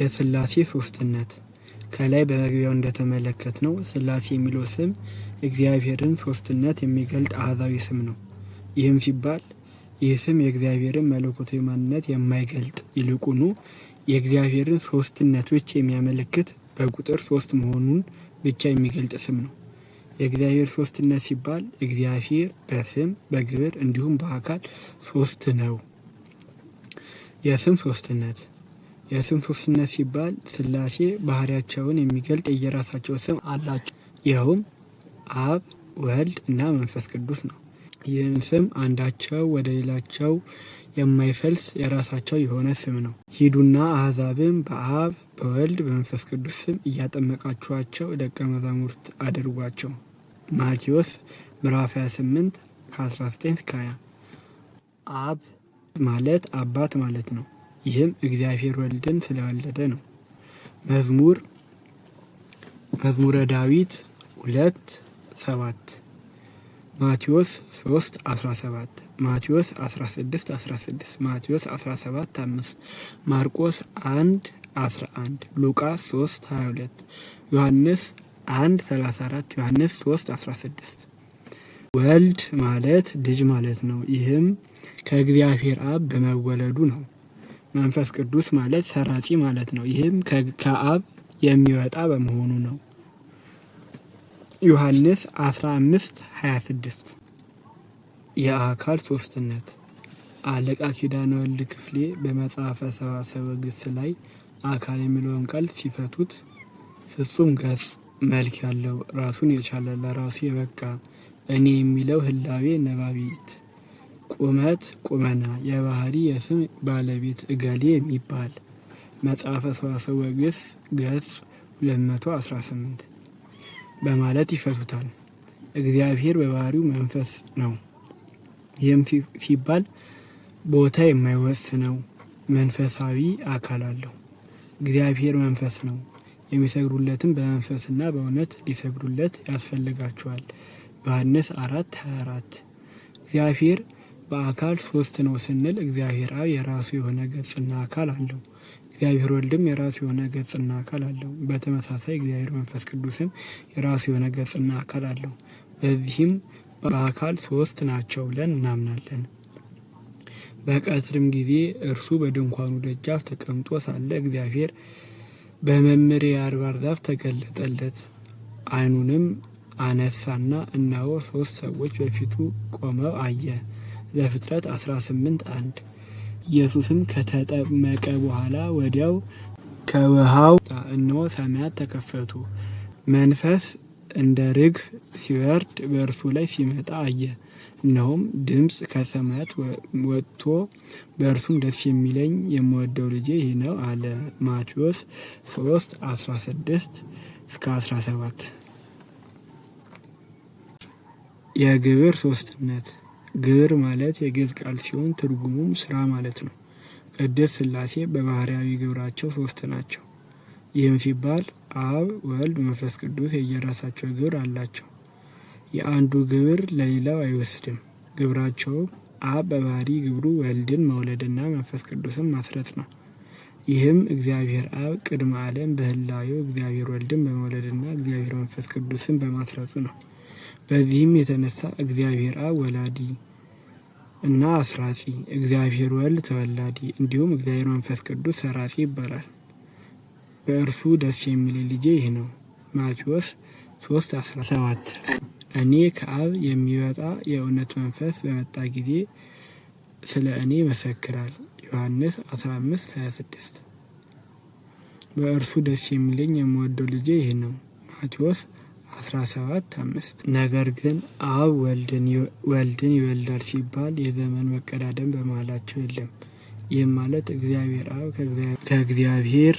የሥላሴ ሦስትነት ከላይ በመግቢያው እንደተመለከትነው ሥላሴ የሚለው ስም እግዚአብሔርን ሦስትነት የሚገልጥ አሃዛዊ ስም ነው። ይህም ሲባል ይህ ስም የእግዚአብሔርን መለኮታዊ ማንነት የማይገልጥ ይልቁኑ የእግዚአብሔርን ሦስትነት ብቻ የሚያመለክት በቁጥር ሦስት መሆኑን ብቻ የሚገልጥ ስም ነው። የእግዚአብሔር ሦስትነት ሲባል እግዚአብሔር በስም በግብር እንዲሁም በአካል ሦስት ነው። የስም ሦስትነት ሲባል ሥላሴ ባህሪያቸውን የሚገልጥ የየራሳቸው ስም አላቸው። ይኸውም አብ፣ ወልድ እና መንፈስ ቅዱስ ነው። ይህን ስም አንዳቸው ወደ ሌላቸው የማይፈልስ የራሳቸው የሆነ ስም ነው። ሂዱና አሕዛብን በአብ በወልድ በመንፈስ ቅዱስ ስም እያጠመቃችኋቸው ደቀ መዛሙርት አድርጓቸው። ማቴዎስ ምዕራፍ 28 ከ19-20። አብ ማለት አባት ማለት ነው። ይህም እግዚአብሔር ወልድን ስለወለደ ነው። መዝሙረ ዳዊት 2:7፣ ማቴዎስ 3:17፣ ማቴዎስ 16:16፣ ማቴዎስ 17:5፣ ማርቆስ 1:11፣ ሉቃስ 3:22፣ ዮሐንስ 1:34፣ ዮሐንስ 3:16። ወልድ ማለት ልጅ ማለት ነው። ይህም ከእግዚአብሔር አብ በመወለዱ ነው። መንፈስ ቅዱስ ማለት ሰራጺ ማለት ነው። ይህም ከአብ የሚወጣ በመሆኑ ነው። ዮሐንስ 15:26። የአካል ሦስትነት አለቃ ኪዳነ ወልድ ክፍሌ በመጽሐፈ ሰዋስወ ግስ ላይ አካል የሚለውን ቃል ሲፈቱት ፍጹም ገጽ መልክ ያለው ራሱን የቻለ ለራሱ የበቃ እኔ የሚለው ህላዌ ነባቢት ቁመት ቁመና የባህሪ የስም ባለቤት እገሌ የሚባል መጽሐፈ ሰዋስወ ግስ ገጽ 218 በማለት ይፈቱታል። እግዚአብሔር በባህሪው መንፈስ ነው። ይህም ሲባል ቦታ የማይወስነው መንፈሳዊ አካል አለው። እግዚአብሔር መንፈስ ነው። የሚሰግዱለትም በመንፈስና በእውነት ሊሰግዱለት ያስፈልጋቸዋል። ዮሐንስ 4:24። እግዚአብሔር በአካል ሦስት ነው ስንል እግዚአብሔር አብ የራሱ የሆነ ገጽና አካል አለው። እግዚአብሔር ወልድም የራሱ የሆነ ገጽና አካል አለው። በተመሳሳይ እግዚአብሔር መንፈስ ቅዱስም የራሱ የሆነ ገጽና አካል አለው። በዚህም በአካል ሦስት ናቸው ብለን እናምናለን። በቀትርም ጊዜ እርሱ በድንኳኑ ደጃፍ ተቀምጦ ሳለ እግዚአብሔር በመምሬ አድባር ዛፍ ተገለጠለት። ዓይኑንም አነሳና እነሆ 3 ሰዎች በፊቱ ቆመው አየ። ዘፍጥረት 18:1። ኢየሱስም ከተጠመቀ በኋላ ወዲያው ከውሃው እነሆ ሰማያት ተከፈቱ፣ መንፈስ እንደ ርግብ ሲወርድ በእርሱ ላይ ሲመጣ አየ። እነሆም ድምፅ ከሰማያት ወጥቶ በእርሱም ደስ የሚለኝ የምወደው ልጄ ይህ ነው አለ። ማቴዎስ 3:16-17። የግብር ሦስትነት ግብር ማለት የግዕዝ ቃል ሲሆን ትርጉሙም ስራ ማለት ነው። ቅድስት ሥላሴ በባህርያዊ ግብራቸው ሦስት ናቸው። ይህም ሲባል አብ፣ ወልድ፣ መንፈስ ቅዱስ የየራሳቸው ግብር አላቸው። የአንዱ ግብር ለሌላው አይወስድም። ግብራቸውም አብ በባህሪ ግብሩ ወልድን መውለድና መንፈስ ቅዱስን ማስረጽ ነው። ይህም እግዚአብሔር አብ ቅድመ ዓለም በህላዌው እግዚአብሔር ወልድን በመውለድና እግዚአብሔር መንፈስ ቅዱስን በማስረጹ ነው። በዚህም የተነሳ እግዚአብሔር አብ ወላዲ እና አስራጺ፣ እግዚአብሔር ወልድ ተወላዲ እንዲሁም እግዚአብሔር መንፈስ ቅዱስ ሰራጺ ይባላል። በእርሱ ደስ የሚለኝ ልጄ ይህ ነው። ማቴዎስ 3:17። እኔ ከአብ የሚወጣ የእውነት መንፈስ በመጣ ጊዜ ስለ እኔ ይመሰክራል። ዮሐንስ 15:26። በእርሱ ደስ የሚለኝ የምወደው ልጄ ይህ ነው። ማቴዎስ 17:5። ነገር ግን አብ ወልድን ይወልዳል ሲባል የዘመን መቀዳደም በመሃላቸው የለም። ይህም ማለት እግዚአብሔር አብ ከእግዚአብሔር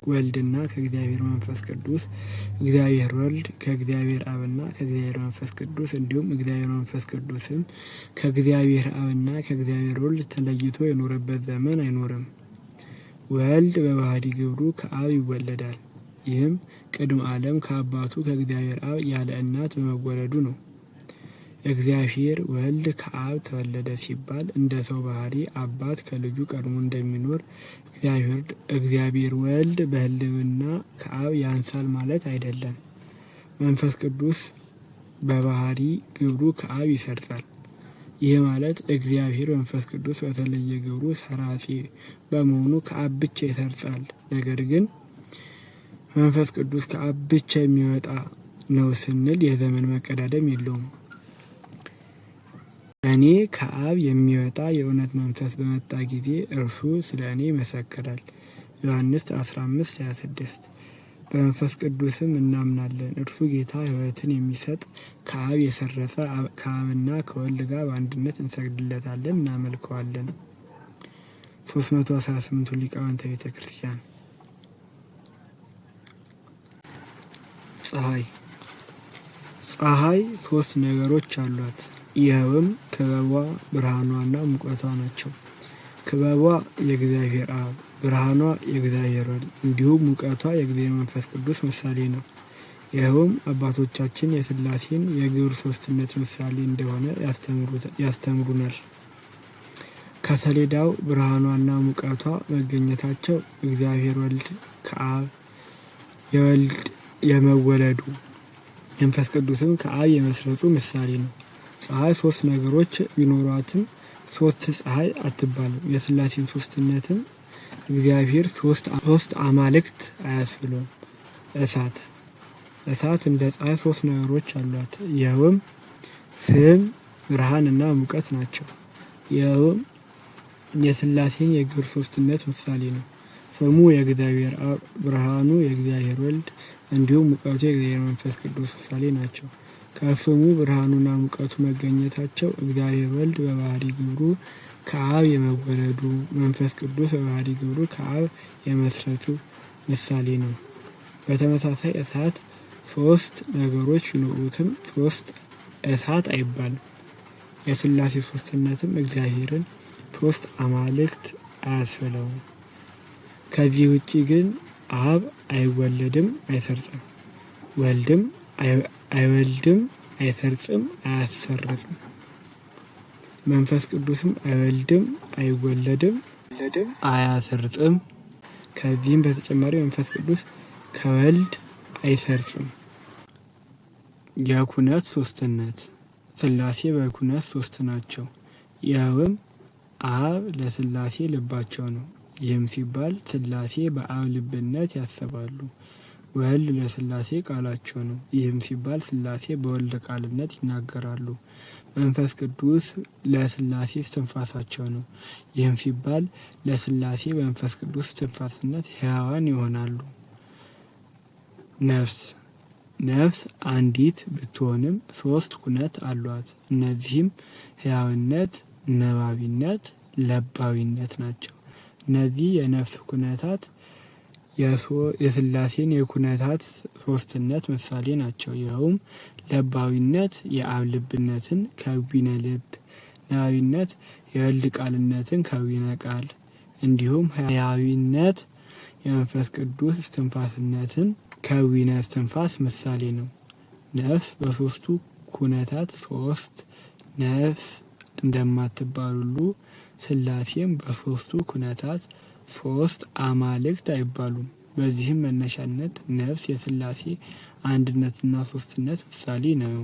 ወልድና ከእግዚአብሔር መንፈስ ቅዱስ፣ እግዚአብሔር ወልድ ከእግዚአብሔር አብና ከእግዚአብሔር መንፈስ ቅዱስ እንዲሁም እግዚአብሔር መንፈስ ቅዱስም ከእግዚአብሔር አብና ከእግዚአብሔር ወልድ ተለይቶ የኖረበት ዘመን አይኖርም። ወልድ በባህሪ ግብሩ ከአብ ይወለዳል። ይህም ቅድመ ዓለም ከአባቱ ከእግዚአብሔር አብ ያለ እናት በመወለዱ ነው። እግዚአብሔር ወልድ ከአብ ተወለደ ሲባል እንደ ሰው ባህሪ አባት ከልጁ ቀድሞ እንደሚኖር እግዚአብሔር ወልድ በሕልውና ከአብ ያንሳል ማለት አይደለም። መንፈስ ቅዱስ በባህሪ ግብሩ ከአብ ይሰርጻል። ይህ ማለት እግዚአብሔር መንፈስ ቅዱስ በተለየ ግብሩ ሰራጺ በመሆኑ ከአብ ብቻ ይሰርጻል። ነገር ግን መንፈስ ቅዱስ ከአብ ብቻ የሚወጣ ነው ስንል የዘመን መቀዳደም የለውም። እኔ ከአብ የሚወጣ የእውነት መንፈስ በመጣ ጊዜ እርሱ ስለ እኔ ይመሰክራል። ዮሐንስ 15:26 በመንፈስ ቅዱስም እናምናለን። እርሱ ጌታ ሕይወትን የሚሰጥ ከአብ የሰረጸ ከአብና ከወልድ ጋር በአንድነት እንሰግድለታለን፣ እናመልከዋለን። 318ቱ ሊቃውንተ ቤተ ክርስቲያን። ፀሐይ ሶስት ነገሮች አሏት። ይኸውም ክበቧ፣ ብርሃኗና ሙቀቷ ናቸው። ክበቧ የእግዚአብሔር አብ፣ ብርሃኗ የእግዚአብሔር ወልድ እንዲሁም ሙቀቷ የእግዚአብሔር መንፈስ ቅዱስ ምሳሌ ነው። ይኸውም አባቶቻችን የሥላሴን የግብር ሦስትነት ምሳሌ እንደሆነ ያስተምሩናል። ከሰሌዳው ብርሃኗና ሙቀቷ መገኘታቸው እግዚአብሔር ወልድ ከአብ የወልድ የመወለዱ መንፈስ ቅዱስም ከአብ የመስረጹ ምሳሌ ነው። ፀሐይ ሶስት ነገሮች ቢኖሯትም ሶስት ፀሐይ አትባልም። የሥላሴን ሦስትነትም እግዚአብሔር ሶስት አማልክት አያስብለውም። እሳት እንደ ፀሐይ ሶስት ነገሮች አሏት። ይኸውም ፍም፣ ብርሃንና ሙቀት ናቸው። ይኸውም የሥላሴን የግብር ሦስትነት ምሳሌ ነው። ፍሙ የእግዚአብሔር አብ፣ ብርሃኑ የእግዚአብሔር ወልድ እንዲሁም ሙቀቱ የእግዚአብሔር መንፈስ ቅዱስ ምሳሌ ናቸው። ከፍሙ ብርሃኑና ሙቀቱ መገኘታቸው እግዚአብሔር ወልድ በባህሪ ግብሩ ከአብ የመወለዱ፣ መንፈስ ቅዱስ በባህሪ ግብሩ ከአብ የመስረቱ ምሳሌ ነው። በተመሳሳይ እሳት ሶስት ነገሮች ቢኖሩትም ሶስት እሳት አይባልም። የሥላሴ ሦስትነትም እግዚአብሔርን ሶስት አማልክት አያስብለውም። ከዚህ ውጪ ግን አብ አይወለድም አይሰርጽም፣ ወልድም አይወልድም አይሰርጽም አያሰርጽም፣ መንፈስ ቅዱስም አይወልድም አይወለድም አያሰርጽም። ከዚህም በተጨማሪ መንፈስ ቅዱስ ከወልድ አይሰርጽም። የኩነት ሦስትነት ሥላሴ በኩነት ሦስት ናቸው። ይኸውም አብ ለሥላሴ ልባቸው ነው። ይህም ሲባል ሥላሴ በአብ ልብነት ያስባሉ። ወልድ ለሥላሴ ቃላቸው ነው። ይህም ሲባል ሥላሴ በወልድ ቃልነት ይናገራሉ። መንፈስ ቅዱስ ለሥላሴ እስትንፋሳቸው ነው። ይህም ሲባል ለሥላሴ በመንፈስ ቅዱስ እስትንፋስነት ሕያዋን ይሆናሉ። ነፍስ አንዲት ብትሆንም ሶስት ኩነት አሏት። እነዚህም ሕያውነት፣ ነባቢነት፣ ለባዊነት ናቸው። እነዚህ የነፍስ ኩነታት የሥላሴን የኩነታት ሦስትነት ምሳሌ ናቸው። ይኸውም ለባዊነት የአብ ልብነትን ከዊነ ልብ፣ ነባቢነት የወልድ ቃልነትን ከዊነ ቃል፣ እንዲሁም ሕያዊነት የመንፈስ ቅዱስ እስትንፋስነትን ከዊነ እስትንፋስ ምሳሌ ነው። ነፍስ በሦስቱ ኩነታት ሶስት ነፍስ እንደማትባል ሁሉ ሥላሴም በሦስቱ ኩነታት ሶስት አማልክት አይባሉም። በዚህም መነሻነት ነፍስ የሥላሴ አንድነትና ሦስትነት ምሳሌ ነው።